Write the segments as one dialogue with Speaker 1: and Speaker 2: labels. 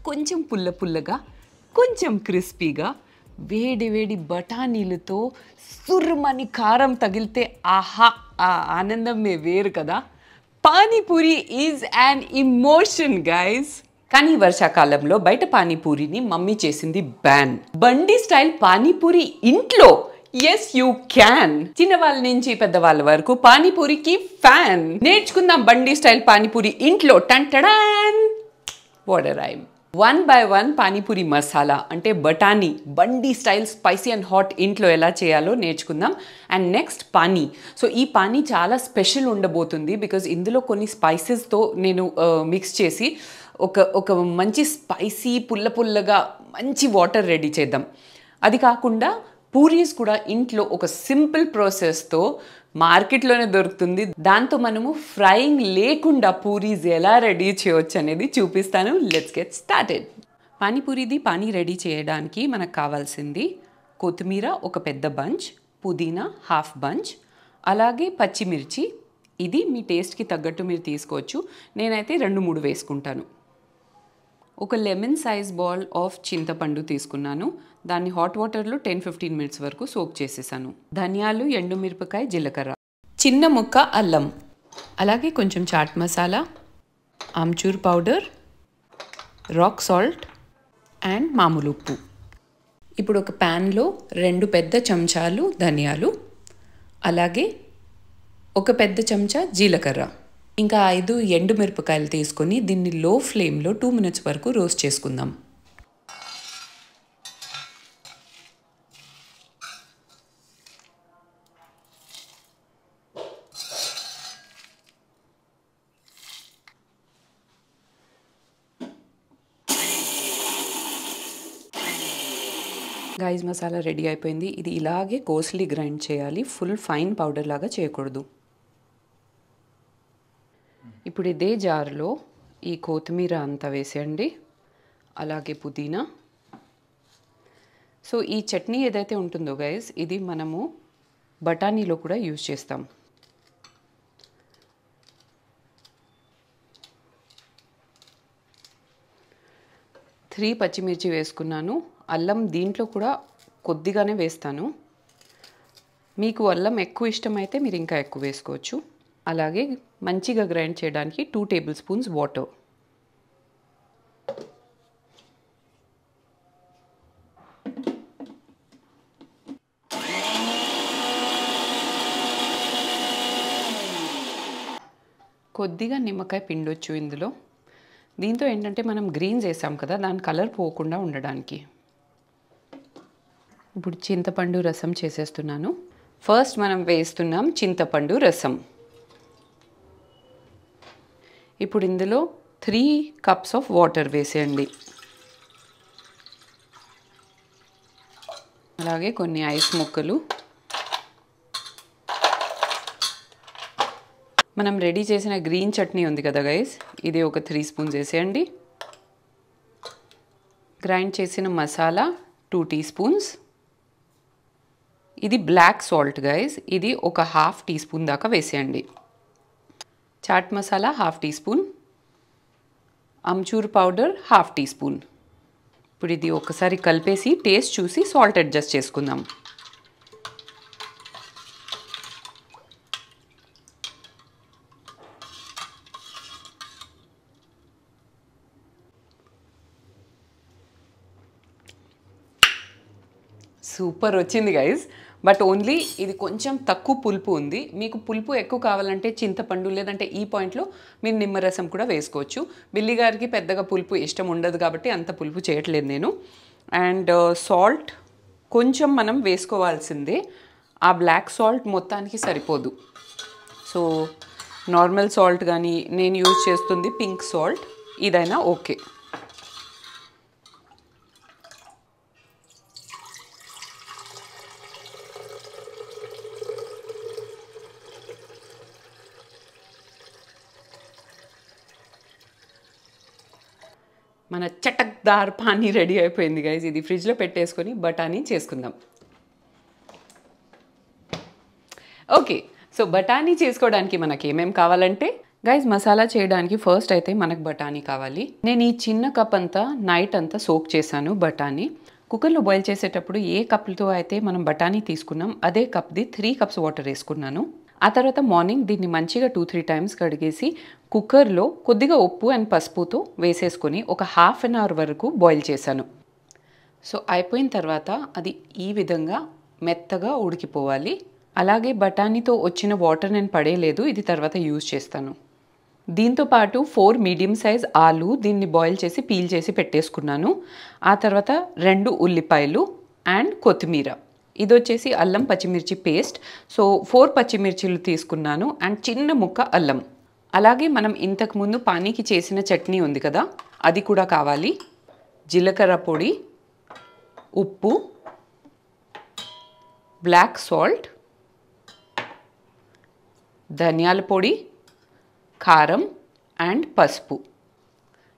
Speaker 1: కొంచెం పుల్ల పుల్లగా కొంచెం క్రిస్పీగా వేడి వేడి బఠానీలతో సుర్మని కారం తగిలితే ఆహా ఆ ఆనందమే వేరు కదా. Panipuri is an emotion guys. కానీ వర్షాకాలంలో బయట పానీపూరిని మమ్మీ చేసింది బ్యాన్. బండి స్టైల్ పానీపూరి ఇంట్లో ఎస్ యూ క్యాన్. చిన్నవాళ్ళ నుంచి పెద్దవాళ్ళ వరకు పానీపూరికి ఫ్యాన్. నేర్చుకుందాం బండి స్టైల్ పానీపూరి ఇంట్లో. టంటడాన్ what a rhyme. 1 by 1 panipuri masala అంటే బఠానీ బండి స్టైల్ స్పైసీ అండ్ హాట్ ఇంట్లో ఎలా చేయాలో నేర్చుకుందాం. And next pani. సో ఈ పానీ చాలా స్పెషల్ ఉండబోతుంది బికాజ్ ఇందులో కొన్ని స్పైసెస్తో నేను మిక్స్ చేసి ఒక మంచి స్పైసీ పుల్ల పుల్లగా మంచి వాటర్ రెడీ చేద్దాం. అది కాకుండా పూరీస్ కూడా ఇంట్లో ఒక సింపుల్ ప్రాసెస్తో మార్కెట్లోనే దొరుకుతుంది. దాంతో మనము ఫ్రైయింగ్ లేకుండా పూరీస్ ఎలా రెడీ చేయవచ్చు అనేది చూపిస్తాను. Let's get started. పానీపూరిది పానీ రెడీ చేయడానికి మనకు కావాల్సింది కొత్తిమీర ఒక పెద్ద బంచ్, పుదీనా హాఫ్ బంచ్, అలాగే పచ్చిమిర్చి. ఇది మీ టేస్ట్కి తగ్గట్టు మీరు తీసుకోవచ్చు. నేనైతే 2-3 వేసుకుంటాను. ఒక లెమన్ సైజ్ బాల్ ఆఫ్ చింతపండు తీసుకున్నాను. దాన్ని హాట్ వాటర్లో 10-15 మినిట్స్ వరకు సోక్ చేసేసాను. ధనియాలు, ఎండుమిరపకాయ, జీలకర్ర, చిన్న ముక్క అల్లం, అలాగే కొంచెం chaat masala, amchur powder, rock salt and మామూలు ఉప్పు. ఇప్పుడు ఒక ప్యాన్లో 2 పెద్ద చెంచాలు ధనియాలు, అలాగే ఒక పెద్ద చెంచా జీలకర్ర, ఇంకా 5 ఎండుమిరపకాయలు తీసుకొని దీన్ని లో ఫ్లేమ్లో 2 మినిట్స్ వరకు రోస్ట్ చేసుకుందాం. గైస్ మసాలా రెడీ అయిపోయింది. ఇది ఇలాగే కోర్స్లీ గ్రైండ్ చేయాలి, ఫుల్ ఫైన్ పౌడర్ లాగా చేయకూడదు. ఇప్పుడు ఇదే జార్లో ఈ కొత్తిమీర అంతా వేసేయండి, అలాగే పుదీనా. సో ఈ చట్నీ ఏదైతే ఉంటుందో గైస్ ఇది మనము బఠానీలో కూడా యూజ్ చేస్తాం. త్రీ పచ్చిమిర్చి వేసుకున్నాను. అల్లం దీంట్లో కూడా కొద్దిగానే వేస్తాను. మీకు అల్లం ఎక్కువ ఇష్టమైతే మీరు ఇంకా ఎక్కువ వేసుకోవచ్చు. అలాగే మంచిగా గ్రైండ్ చేయడానికి 2 టేబుల్ స్పూన్స్ వాటర్. కొద్దిగా నిమ్మకాయ పిండొచ్చు ఇందులో. దీంతో ఏంటంటే మనం గ్రీన్స్ వేసాం కదా, దాని కలర్ పోకుండా ఉండడానికి. ఇప్పుడు చింతపండు రసం చేసేస్తున్నాను. ఫస్ట్ మనం వేస్తున్నాం చింతపండు రసం. ఇప్పుడు ఇందులో 3 కప్స్ ఆఫ్ వాటర్ వేసేయండి. అలాగే కొన్ని ఐస్ ముక్కలు. మనం రెడీ చేసిన గ్రీన్ చట్నీ ఉంది కదా గైస్, ఇది ఒక 3 స్పూన్స్ వేసేయండి. గ్రైండ్ చేసిన మసాలా 2 టీ స్పూన్స్. ఇది బ్లాక్ సాల్ట్ గైస్, ఇది ఒక 1/2 టీ స్పూన్ దాకా వేసేయండి. Chaat masala 1/2 tea spoon, amchur powder 1/2 tea spoon. ఇప్పుడు ఇది ఒకసారి కలిపేసి టేస్ట్ చూసి సాల్ట్ అడ్జస్ట్ చేసుకుందాం. సూపర్ వచ్చింది గైస్. బట్ ఓన్లీ ఇది కొంచెం తక్కువ పులుపు ఉంది. మీకు పులుపు ఎక్కువ కావాలంటే చింతపండు లేదంటే ఈ పాయింట్లో మీరు నిమ్మరసం కూడా వేసుకోవచ్చు. బిల్లి గారికి పెద్దగా పులుపు ఇష్టం ఉండదు కాబట్టి అంత పులుపు చేయట్లేదు నేను. అండ్ సాల్ట్ కొంచెం మనం వేసుకోవాల్సిందే. ఆ బ్లాక్ సాల్ట్ మొత్తానికి సరిపోదు. సో నార్మల్ సాల్ట్ కానీ నేను యూజ్ చేస్తుంది పింక్ సాల్ట్, ఇదైనా ఓకే. మన చటక్దార్ పానీ రెడీ అయిపోయింది గైస్. ఇది ఫ్రిడ్జ్లో పెట్టేసుకొని బఠానీ చేసుకుందాం. ఓకే, సో బఠానీ చేసుకోవడానికి మనకి ఏమేమి కావాలంటే గైస్ మసాలా చేయడానికి ఫస్ట్ అయితే మనకు బఠానీ కావాలి. నేను ఈ చిన్న కప్ అంతా నైట్ అంతా సోక్ చేశాను బఠానీ. కుక్కర్లో బాయిల్ చేసేటప్పుడు ఏ కప్తో అయితే మనం బఠానీ తీసుకున్నాం అదే కప్ది 3 కప్స్ వాటర్ వేసుకున్నాను. ఆ తర్వాత మార్నింగ్ దీన్ని మంచిగా 2-3 టైమ్స్ కడిగేసి కుక్కర్లో కొద్దిగా ఉప్పు అండ్ పసుపుతో వేసేసుకొని ఒక హాఫ్ అన్ అవర్ వరకు బాయిల్ చేశాను. సో అయిపోయిన తర్వాత అది ఈ విధంగా మెత్తగా ఉడికిపోవాలి. అలాగే బఠానీతో వచ్చిన వాటర్ నేను పడేయలేదు, ఇది తర్వాత యూజ్ చేస్తాను. దీంతో పాటు 4 మీడియం సైజ్ ఆలు దీన్ని బాయిల్ చేసి పీల్ చేసి పెట్టేసుకున్నాను. ఆ తర్వాత 2 ఉల్లిపాయలు అండ్ కొత్తిమీర. ఇది వచ్చేసి అల్లం పచ్చిమిర్చి పేస్ట్. సో 4 పచ్చిమిర్చిలు తీసుకున్నాను అండ్ చిన్న ముక్క అల్లం. అలాగే మనం ఇంతకుముందు పానీకి చేసిన చట్నీ ఉంది కదా, అది కూడా కావాలి. జీలకర్ర పొడి, ఉప్పు, బ్లాక్ సాల్ట్, ధనియాల పొడి, కారం అండ్ పసుపు.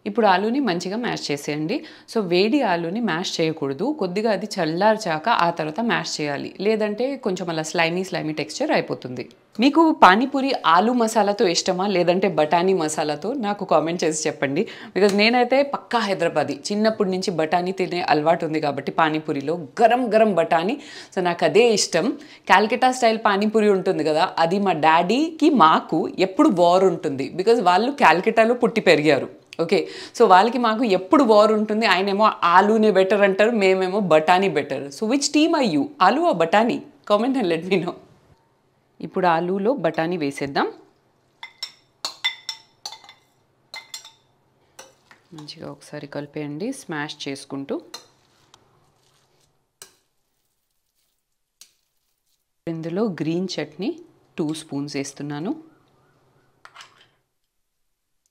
Speaker 1: ఇప్పుడు ఆలూని మంచిగా మ్యాష్ చేసేయండి. సో వేడి ఆలూని మ్యాష్ చేయకూడదు, కొద్దిగా అది చల్లార్చాక ఆ తర్వాత మ్యాష్ చేయాలి, లేదంటే కొంచెం అలా స్లైమీ టెక్స్చర్ అయిపోతుంది. మీకు పానీపూరి ఆలూ మసాలాతో ఇష్టమా లేదంటే బఠానీ మసాలాతో నాకు కామెంట్ చేసి చెప్పండి. బికాజ్ నేనైతే పక్కా హైదరాబాదీ, చిన్నప్పటి నుంచి బఠానీ తినే అలవాటు ఉంది కాబట్టి పానీపూరిలో గరం గరం బఠానీ. సో నాకు అదే ఇష్టం. కాల్కటా స్టైల్ పానీపూరి ఉంటుంది కదా, అది మా డాడీకి మాకు ఎప్పుడు వార్ ఉంటుంది. బికాజ్ వాళ్ళు కాల్కటాలో పుట్టి పెరిగారు. ఓకే, సో వాళ్ళకి మాకు ఎప్పుడు వార్ ఉంటుంది. ఆయనేమో ఆలూనే బెటర్ అంటారు, మేమేమో బఠానీ better. So which team are you, aloo or batani? Comment and let me know. ఇప్పుడు ఆలూలో బఠానీ వేసేద్దాం. మంచిగా ఒకసారి కలిపేయండి స్మాష్ చేసుకుంటూ. ఇందులో గ్రీన్ చట్నీ 2 స్పూన్స్ వేస్తున్నాను,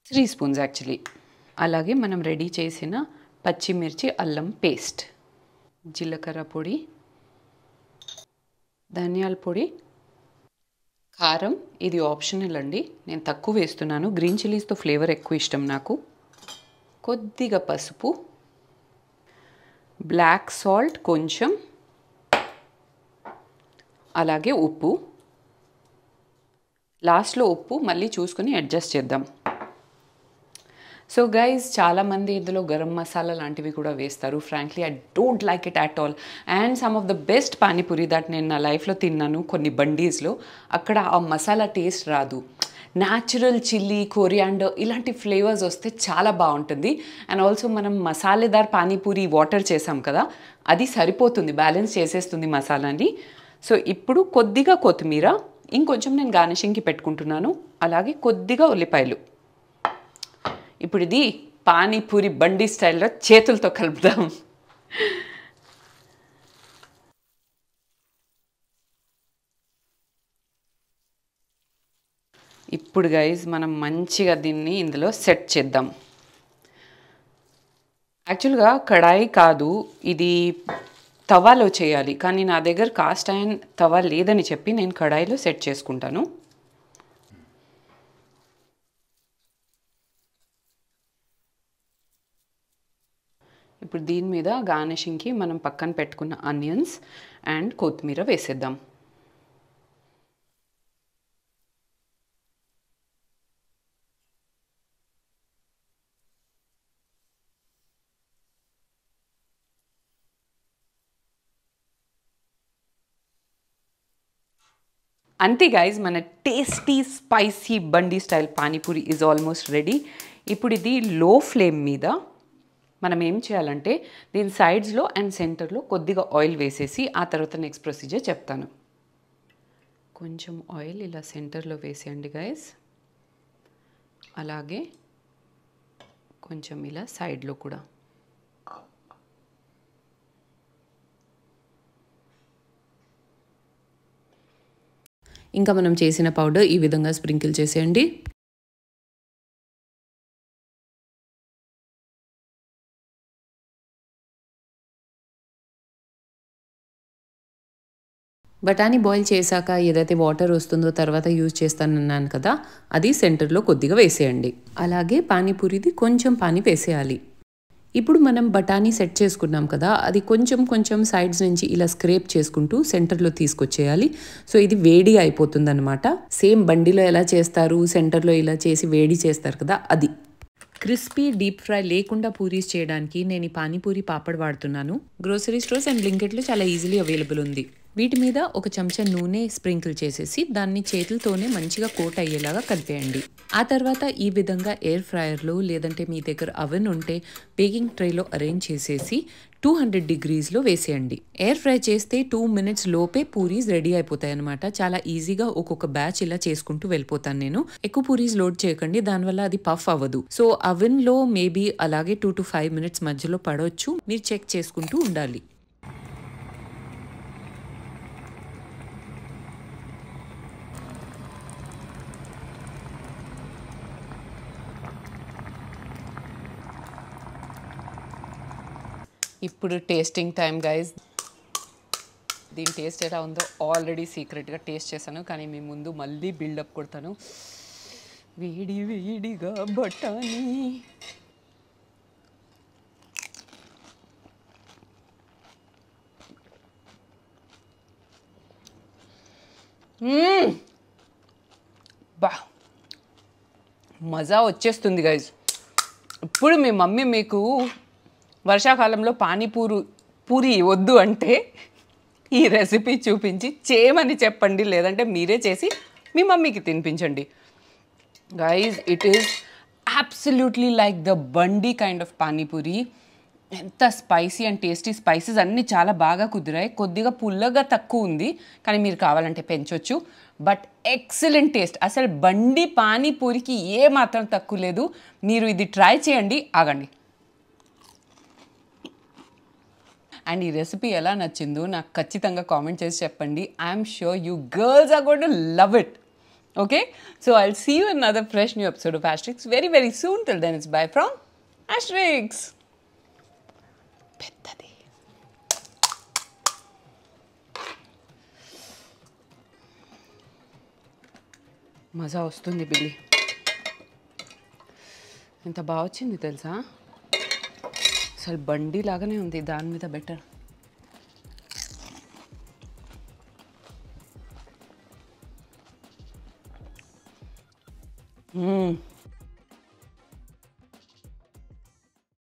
Speaker 1: 3 స్పూన్స్ యాక్చువల్లీ. అలాగే మనం రెడీ చేసిన పచ్చిమిర్చి అల్లం పేస్ట్, జీలకర్ర పొడి, ధనియాల పొడి, కారం ఇది ఆప్షనల్ అండి, నేను తక్కువ వేస్తున్నాను. గ్రీన్ చిల్లీస్తో ఫ్లేవర్ ఎక్కువ ఇష్టం నాకు. కొద్దిగా పసుపు, బ్లాక్ సాల్ట్ కొంచెం, అలాగే ఉప్పు. లాస్ట్లో ఉప్పు మళ్ళీ చూసుకొని అడ్జస్ట్ చేద్దాం. సో గైజ్ చాలామంది ఇందులో గరం మసాలా లాంటివి కూడా వేస్తారు. Frankly I don't like it at all. And some of the best panipuri that నేను నా లైఫ్లో తిన్నాను కొన్ని బండీస్లో, అక్కడ ఆ మసాలా టేస్ట్ రాదు. న్యాచురల్ చిల్లీ, కొరియాండర్ ఇలాంటి ఫ్లేవర్స్ వస్తే చాలా బాగుంటుంది. అండ్ ఆల్సో మనం మసాలేదార్ పానీపూరి వాటర్ చేసాం కదా, అది సరిపోతుంది, బ్యాలెన్స్ చేసేస్తుంది మసాలాని. సో ఇప్పుడు కొద్దిగా కొత్తిమీర, ఇంకొంచెం నేను గార్నిషింగ్కి పెట్టుకుంటున్నాను. అలాగే కొద్దిగా ఉల్లిపాయలు. ఇప్పుడు ఇది పానీపూరి బండి స్టైల్లో చేతులతో కలుపుదాం. ఇప్పుడు గైజ్ మనం మంచిగా దీన్ని ఇందులో సెట్ చేద్దాం. యాక్చువల్గా కడాయి కాదు, ఇది తవాలో చేయాలి, కానీ నా దగ్గర కాస్ట్ ఐరన్ తవా లేదని చెప్పి నేను కడాయిలో సెట్ చేసుకుంటాను. ఇప్పుడు దీని మీద గార్నిషింగ్కి మనం పక్కన పెట్టుకున్న ఆనియన్స్ అండ్ కొత్తిమీర వేసేద్దాం. అంతే గైజ్, మన టేస్టీ స్పైసీ బండి style panipuri is almost ready. ఇప్పుడు ఇది లో ఫ్లేమ్ మీద మనం ఏం చేయాలంటే దీని సైడ్స్లో అండ్ సెంటర్లో కొద్దిగా ఆయిల్ వేసేసి ఆ తర్వాత నెక్స్ట్ ప్రొసీజర్ చెప్తాను. కొంచెం ఆయిల్ ఇలా సెంటర్లో వేసేయండి గైస్. అలాగే కొంచెం ఇలా సైడ్లో కూడా. ఇంకా మనం చేసిన పౌడర్ ఈ విధంగా స్ప్రింకిల్ చేసేయండి. బఠానీ బాయిల్ చేశాక ఏదైతే వాటర్ వస్తుందో తర్వాత యూజ్ చేస్తానన్నాను కదా, అది సెంటర్లో కొద్దిగా వేసేయండి. అలాగే పానీపూరిది కొంచెం పానీ వేసేయాలి. ఇప్పుడు మనం బఠానీ సెట్ చేసుకున్నాం కదా, అది కొంచెం కొంచెం సైడ్స్ నుంచి ఇలా స్క్రేప్ చేసుకుంటూ సెంటర్లో తీసుకొచ్చేయాలి. సో ఇది వేడి అయిపోతుంది అనమాట. సేమ్ బండిలో ఎలా చేస్తారు, సెంటర్లో ఇలా చేసి వేడి చేస్తారు కదా, అది. క్రిస్పీ డీప్ ఫ్రై లేకుండా పూరీస్ చేయడానికి నేను ఈ పానీపూరి పాపడ్ వాడుతున్నాను. గ్రోసరీ స్టోర్స్ అండ్ బ్లింకెట్లో చాలా ఈజీలీ అవైలబుల్ ఉంది. వీటి మీద ఒక చెంచా నూనె స్ప్రింకిల్ చేసేసి దాన్ని చేతులతోనే మంచిగా కోట్ అయ్యేలాగా కలిపేయండి. ఆ తర్వాత ఈ విధంగా ఎయిర్ ఫ్రైయర్లో లేదంటే మీ దగ్గర అవెన్ ఉంటే బేకింగ్ ట్రేలో అరేంజ్ చేసేసి 200 degreesలో వేసేయండి. ఎయిర్ ఫ్రై చేస్తే 2 minutes లోపే పూరీస్ రెడీ అయిపోతాయి అనమాట. చాలా ఈజీగా ఒక్కొక్క బ్యాచ్ ఇలా చేసుకుంటూ వెళ్ళిపోతాను నేను. ఎక్కువ పూరీస్ లోడ్ చేయకండి, దానివల్ల అది పఫ్ అవ్వదు. సో అవెన్లో మేబీ అలాగే 2 to 5 minutes మధ్యలో పడవచ్చు. మీరు చెక్ చేసుకుంటూ ఉండాలి. ఇప్పుడు టేస్టింగ్ టైం గైజ్. దీని టేస్ట్ ఎలా ఉందో ఆల్రెడీ సీక్రెట్గా టేస్ట్ చేశాను, కానీ మీ ముందు మళ్ళీ బిల్డప్ కొడతాను. వేడి వేడిగా బఠానీ. బా, మజా వచ్చేస్తుంది గైజ్. ఇప్పుడు మీ మమ్మీ మీకు వర్షాకాలంలో పూరి వద్దు అంటే ఈ రెసిపీ చూపించి చేయమని చెప్పండి, లేదంటే మీరే చేసి మీ మమ్మీకి తినిపించండి. Guys, it is absolutely like the bandi kind of panipuri. ఎంత స్పైసీ అండ్ టేస్టీ, స్పైసెస్ అన్నీ చాలా బాగా కుదిరాయి. కొద్దిగా పుల్లగా తక్కువ ఉంది, కానీ మీరు కావాలంటే పెంచవచ్చు. But excellent taste. అసలు బండి పానీపూరికి ఏ మాత్రం తక్కువ లేదు. మీరు ఇది ట్రై చేయండి. ఆగండి. అండ్ ఈ రెసిపీ ఎలా నచ్చిందో నాకు ఖచ్చితంగా కామెంట్ చేసి చెప్పండి. I'm sure you girls are going to love it. Okay, so I'll see you in another fresh new episode of Asterix very very soon. Till then, it's bye from Asterix. పెద్దది మజా వస్తుంది బిల్లి. ఎంత బాగా వచ్చింది తెలుసా, అసలు బండి లాగానే ఉంది, దాని మీద బెటర్.